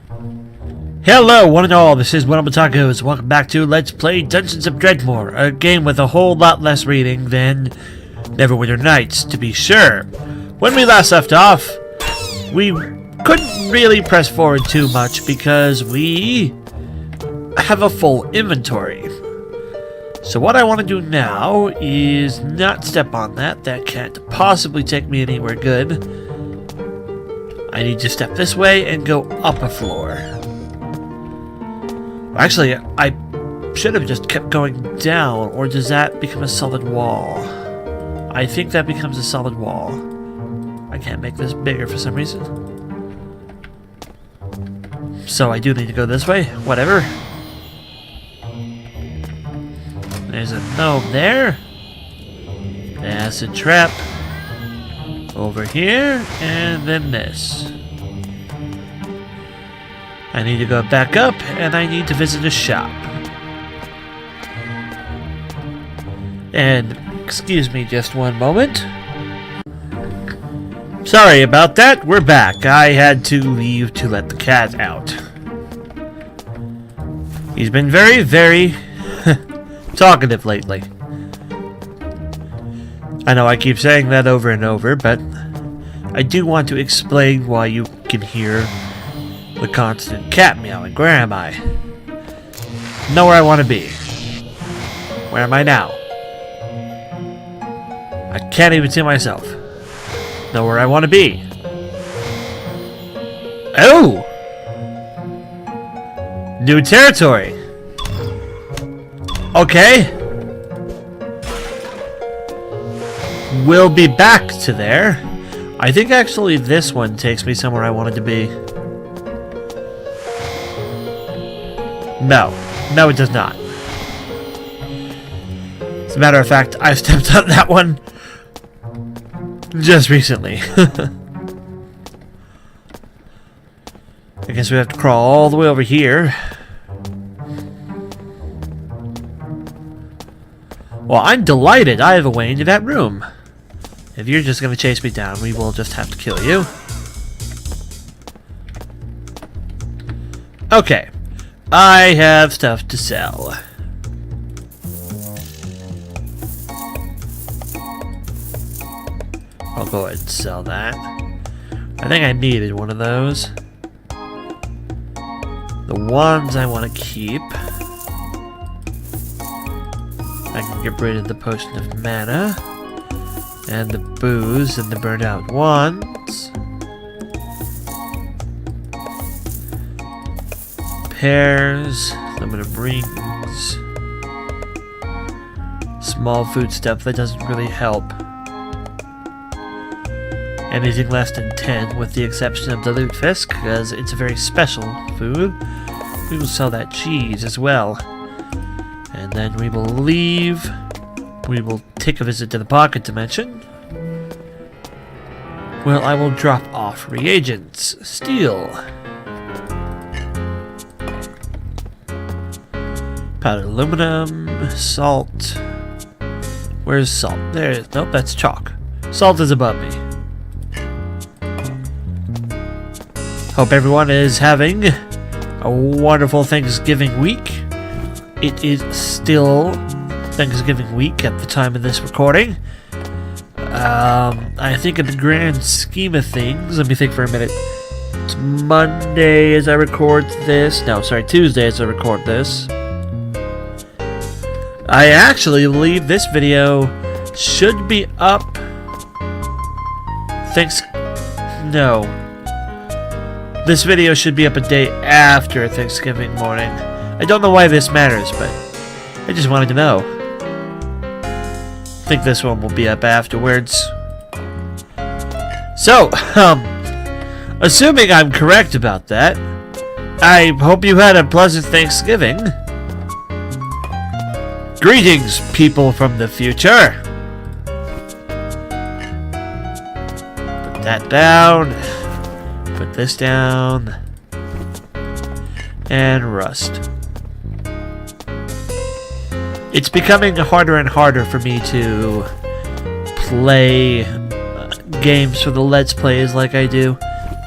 Hello, one and all, this is WellArmedWithTacos. Welcome back to Let's Play Dungeons of Dredmor, a game with a whole lot less reading than Neverwinter Nights, to be sure. When we last left off, we couldn't really press forward too much because we have a full inventory. So what I want to do now is not step on that. That can't possibly take me anywhere good. I need to step this way and go up a floor. Actually, I should have just kept going down, or does that become a solid wall? I think that becomes a solid wall. I can't make this bigger for some reason. So I do need to go this way. Whatever. There's a gnome there. Acid trap. Over here. And then this. I need to go back up, and I need to visit a shop. And, excuse me just one moment. Sorry about that, we're back. I had to leave to let the cat out. He's been very, very talkative lately. I know I keep saying that over and over, but I do want to explain why you can hear the constant cat meowing. Where am I? Know where I want to be. Where am I now? I can't even see myself. Know where I want to be. Oh! New territory. Okay. We'll be back to there. I think actually this one takes me somewhere I wanted to be. No. No, it does not. As a matter of fact, I stepped on that one just recently. I guess we have to crawl all the way over here. Well, I'm delighted I have a way into that room. If you're just going to chase me down, we will just have to kill you. Okay. I have stuff to sell. I'll go ahead and sell that. I think I needed one of those. The ones I want to keep. I can get rid of the potion of mana. And the booze and the burned out ones. Pears, limit of rings, small food stuff that doesn't really help. Anything less than 10, with the exception of the lutefisk, because it's a very special food. We will sell that cheese as well. And then we will leave. We will take a visit to the pocket dimension. Well, I will drop off reagents. Steel. Powdered aluminum, salt. Where's salt? There. Nope, that's chalk. Salt is above me. Hope everyone is having a wonderful Thanksgiving week. It is still Thanksgiving week at the time of this recording. I think in the grand scheme of things, let me think for a minute. It's Monday as I record this. No, sorry, Tuesday as I record this. I actually believe this video should be up. No. This video should be up a day after Thanksgiving morning. I don't know why this matters, but I just wanted to know. I think this one will be up afterwards. So, assuming I'm correct about that, I hope you had a pleasant Thanksgiving. Greetings, people from the future. Put that down. Put this down. And rust. It's becoming harder and harder for me to play games for the Let's Plays like I do.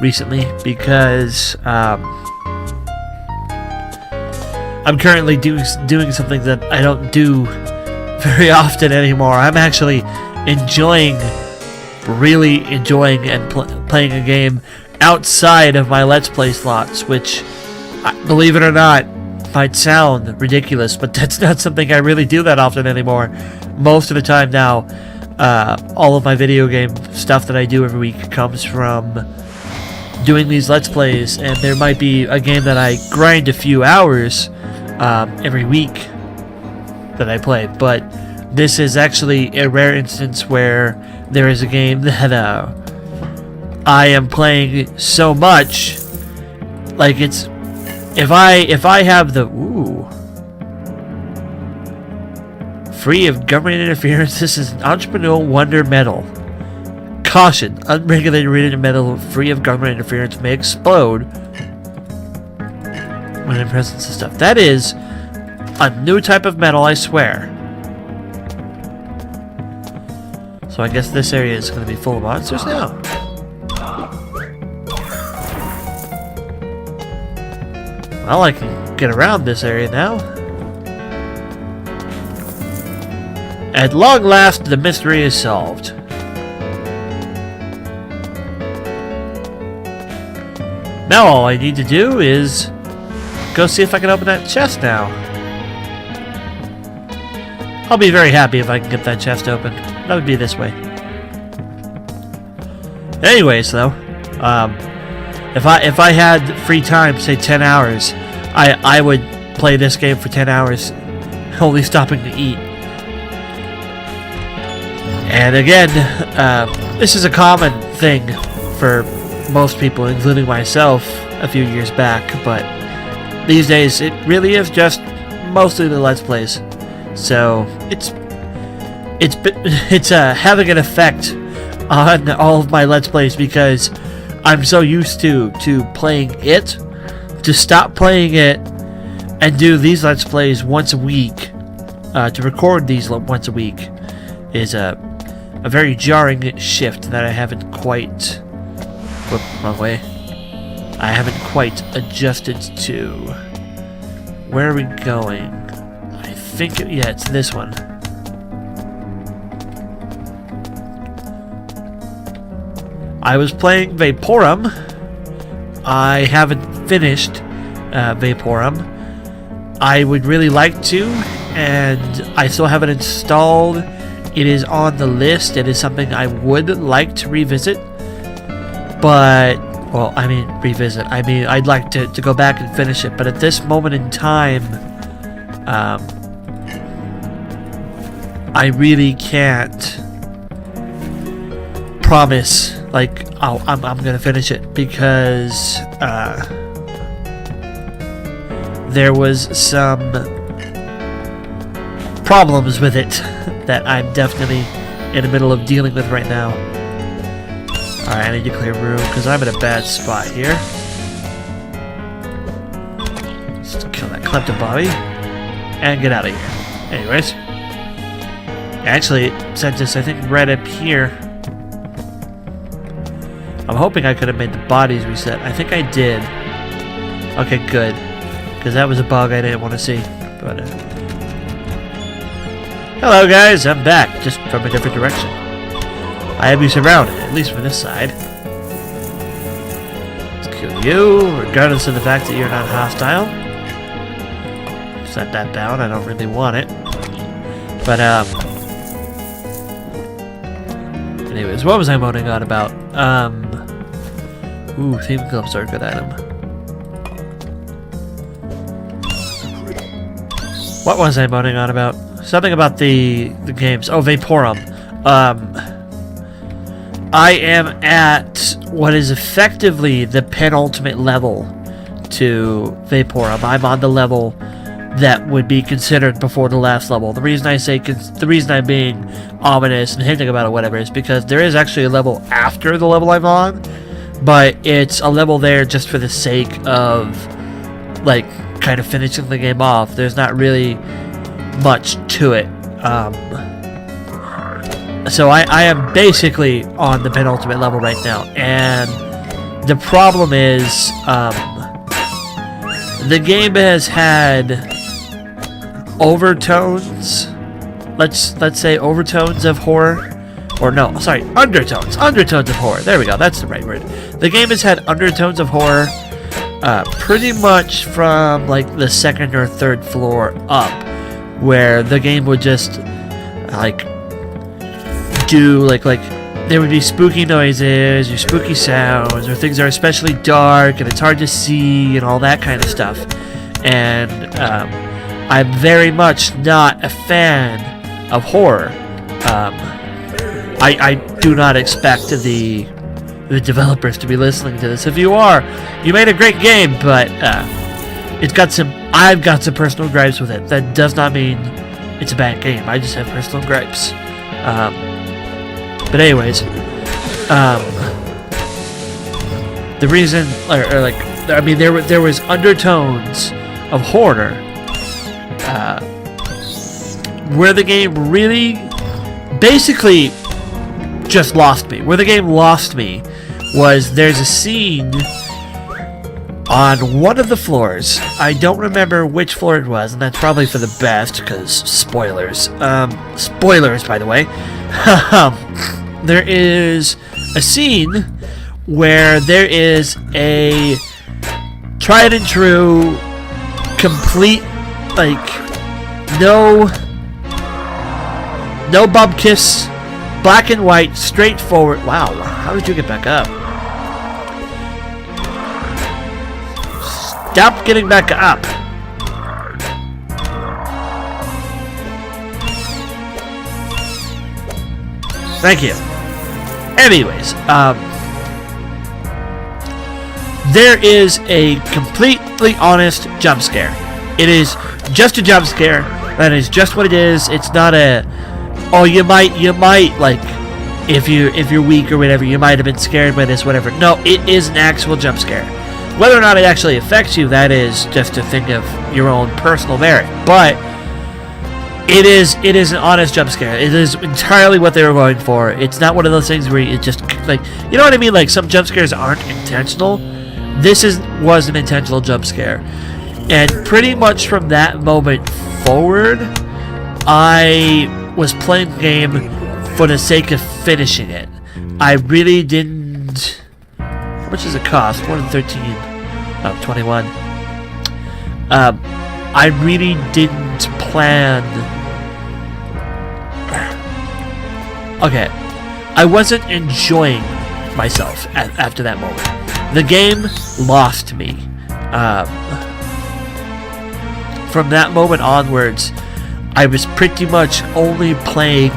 recently because I'm currently doing something that I don't do very often anymore. I'm actually really enjoying and playing a game outside of my Let's Play slots, which, believe it or not, might sound ridiculous, but that's not something I really do that often anymore. Most of the time now, all of my video game stuff that I do every week comes from doing these Let's Plays, and there might be a game that I grind a few hours every week that I play, but this is actually a rare instance where there is a game that I am playing so much, like it's if I have the free of government interference. This is an entrepreneurial wonder medal. Caution: unregulated metal free of government interference may explode when in presence of stuff. That is a new type of metal, I swear. So I guess this area is going to be full of monsters now. Well, I can get around this area now. At long last, the mystery is solved. Now all I need to do is go see if I can open that chest now. I'll be very happy if I can get that chest open. That would be this way. Anyways, though, if I had free time, say 10 hours, I would play this game for 10 hours, only stopping to eat. And again, this is a common thing for most people, including myself, a few years back, but these days it really is just mostly the Let's Plays. So it's having an effect on all of my Let's Plays because I'm so used to playing it, to stop playing it and do these Let's Plays once a week, to record these once a week, is a very jarring shift that I haven't quite, wrong way, I haven't quite adjusted to. Where are we going? I think, yeah, it's this one. I was playing Vaporum. I haven't finished Vaporum. I would really like to, and I still haven't installed. It is on the list. It is something I would like to revisit. But, well, I mean, revisit. I mean, I'd like to go back and finish it. But at this moment in time, I really can't promise, like, I'm gonna finish it, because there was some problems with it that I'm definitely in the middle of dealing with right now. Alright, I need to clear room because I'm in a bad spot here. Just kill that Klepto Bobby and get out of here. Anyways, actually, it sent us, I think, right up here. I'm hoping I could have made the bodies reset. I think I did. Okay, good. Because that was a bug I didn't want to see. But, hello, guys. I'm back, just from a different direction. I have you surrounded, at least from this side. Let's kill you, regardless of the fact that you're not hostile. Set that down. I don't really want it. But, anyways, what was I moaning on about? Ooh, theme gloves are a good item. What was I moaning on about? Something about the games. Oh, Vaporum. I am at what is effectively the penultimate level to Vaporum. I'm on the level that would be considered before the last level. The reason I say, the reason I'm being ominous and hinting about it, whatever, is because there is actually a level after the level I'm on, but it's a level there just for the sake of, like, kind of finishing the game off. There's not really much to it. So I am basically on the penultimate level right now, and The problem is, the game has had overtones. Let's say overtones of horror. Or no, sorry, undertones. Undertones of horror. There we go, that's the right word. The game has had undertones of horror pretty much from like the second or third floor up, where the game would just like do like there would be spooky noises or spooky sounds or things that are especially dark and it's hard to see and all that kind of stuff. And I'm very much not a fan of horror. I do not expect the developers to be listening to this. If you are, you made a great game, but I've got some personal gripes with it. That does not mean it's a bad game. I just have personal gripes. But anyways, the reason, there was undertones of horror, where the game really, basically, just lost me. Where the game lost me was there's a scene on one of the floors. I don't remember which floor it was, and that's probably for the best, because spoilers. Spoilers, by the way. There is a scene where there is a tried and true, complete, like, no bump kiss, black and white, straightforward. Wow, how did you get back up? Stop getting back up. Thank you. Anyways, there is a completely honest jump scare. It is just a jump scare. That is just what it is. It's not a, oh, you might like, if you're weak or whatever, you might have been scared by this, whatever. No, it is an actual jump scare. Whether or not it actually affects you, that is just a thing of your own personal merit. But it is an honest jump scare. It is entirely what they were going for. It's not one of those things where it just, like, you know what I mean? Like, some jump scares aren't intentional. This was an intentional jump scare. And pretty much from that moment forward, I was playing the game for the sake of finishing it. I really didn't... How much does it cost? More than 13. Oh, 21. I really didn't plan... Okay. I wasn't enjoying myself after that moment. The game lost me. From that moment onwards, I was pretty much only playing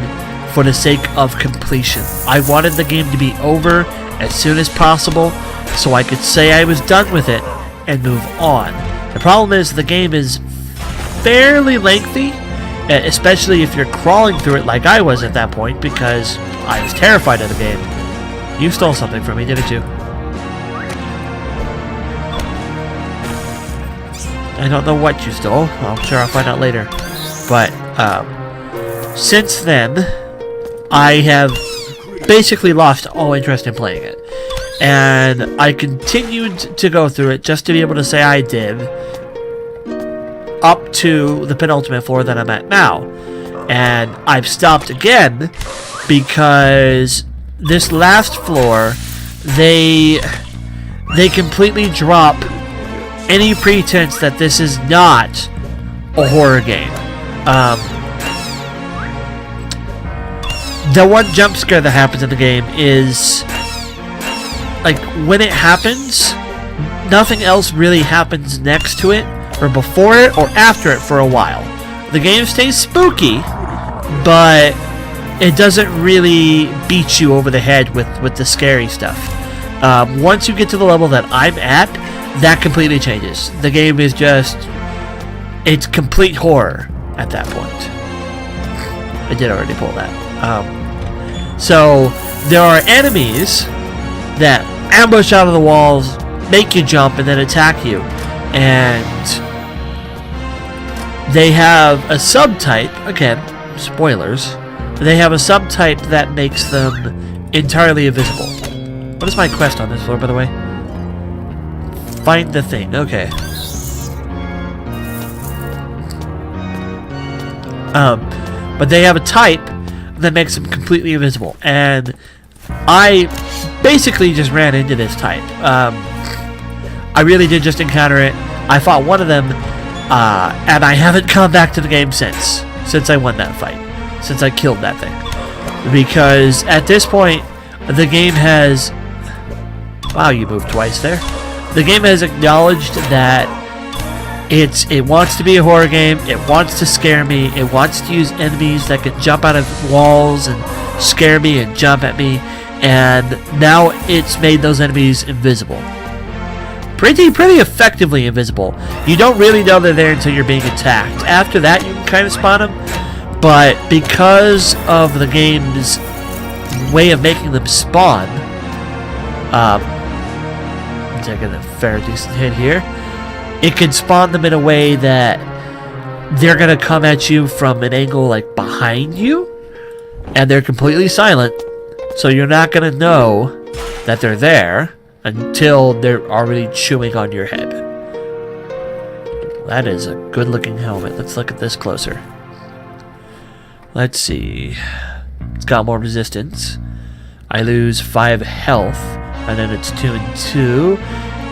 for the sake of completion. I wanted the game to be over as soon as possible so I could say I was done with it and move on. The problem is the game is fairly lengthy, especially if you're crawling through it like I was at that point, because I was terrified of the game. You stole something from me, didn't you? I don't know what you stole. I'm sure I'll find out later. But, since then, I have basically lost all interest in playing it. And I continued to go through it just to be able to say I did, up to the penultimate floor that I'm at now. And I've stopped again because this last floor, they completely drop any pretense that this is not a horror game. The one jump scare that happens in the game is, like, when it happens, nothing else really happens next to it, or before it, or after it for a while. The game stays spooky, but it doesn't really beat you over the head with the scary stuff. Once you get to the level that I'm at, that completely changes. The game is just... it's complete horror at that point. I did already pull that. So, there are enemies that ambush out of the walls, make you jump, and then attack you. And they have a subtype, again, spoilers, they have a subtype that makes them entirely invisible. What is my quest on this floor, by the way? Find the thing. Okay. But they have a type that makes them completely invisible, and I basically just ran into this type. I really did just encounter it. I fought one of them, and I haven't come back to the game since I won that fight, since I killed that thing. Because at this point, the game has... Wow, you moved twice there. The game has acknowledged that it wants to be a horror game, it wants to scare me, it wants to use enemies that can jump out of walls and scare me and jump at me, and now it's made those enemies invisible. Pretty effectively invisible. You don't really know they're there until you're being attacked. After that, you can kind of spot them, but because of the game's way of making them spawn, taking a fair decent hit here, it can spawn them in a way that they're gonna come at you from an angle like behind you, and they're completely silent, so you're not gonna know that they're there until they're already chewing on your head. That is a good looking helmet. Let's look at this closer. Let's see. It's got more resistance. I lose 5 health, and then it's 2 and 2.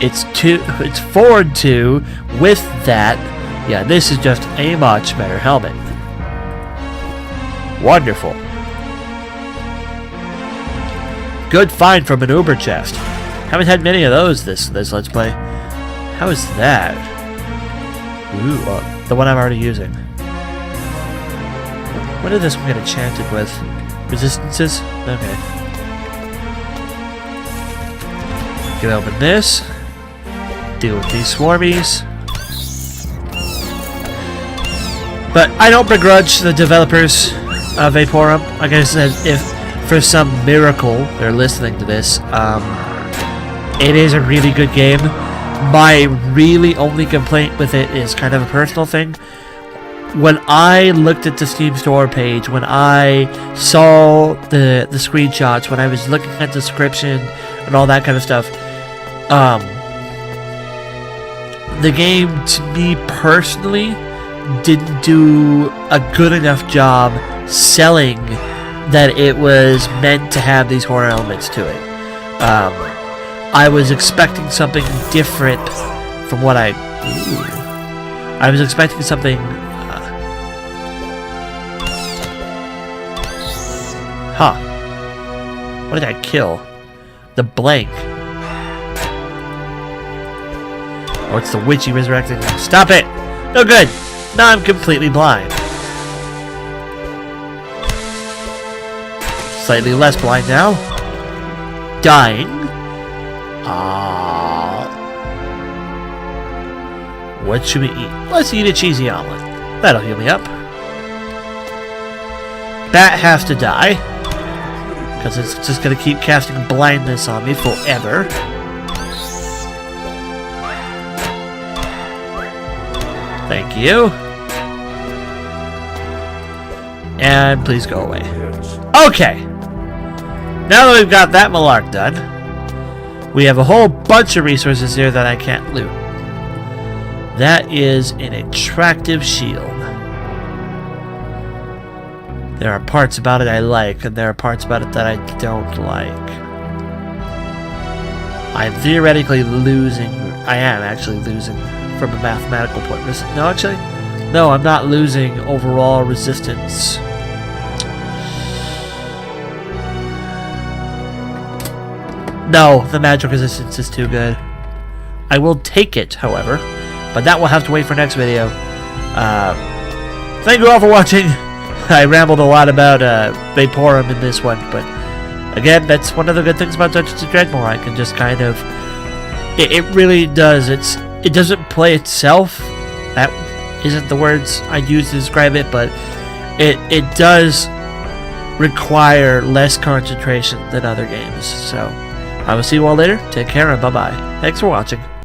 It's 4 and 2 with that. Yeah, this is just a much better helmet. Wonderful. Good find from an Uber chest. Haven't had many of those this Let's Play. How is that? Ooh, the one I'm already using. What did this one get enchanted with? Resistances? Okay. Can open this. Deal with these swarmies. But I don't begrudge the developers of Vaporum. Like I said, if for some miracle they're listening to this, it is a really good game. My really only complaint with it is kind of a personal thing. When I looked at the Steam store page, when I saw the screenshots, when I was looking at the description and all that kind of stuff, the game, to me personally, didn't do a good enough job selling that it was meant to have these horror elements to it. I was expecting something different from what I was expecting something... What did I kill? The blank. Oh, it's the witchy resurrecting. Stop it! No good! Now I'm completely blind. Slightly less blind now. Dying. What should we eat? Let's eat a cheesy omelet. That'll heal me up. Bat has to die, because it's just going to keep casting blindness on me forever. Thank you. And please go away. Okay. Now that we've got that malark done, we have a whole bunch of resources here that I can't loot. That is an attractive shield. There are parts about it I like, and there are parts about it that I don't like. I'm theoretically losing... I am actually losing from a mathematical point. No, actually... No, I'm not losing overall resistance. No, the magic resistance is too good. I will take it, however, but that will have to wait for next video. Thank you all for watching. I rambled a lot about Vaporum in this one, but again, that's one of the good things about Dungeons & Dredmor. I can just kind of... It really does. It doesn't play itself. That isn't the words I use to describe it, but it does require less concentration than other games. So, I will see you all later. Take care and bye-bye. Thanks for watching.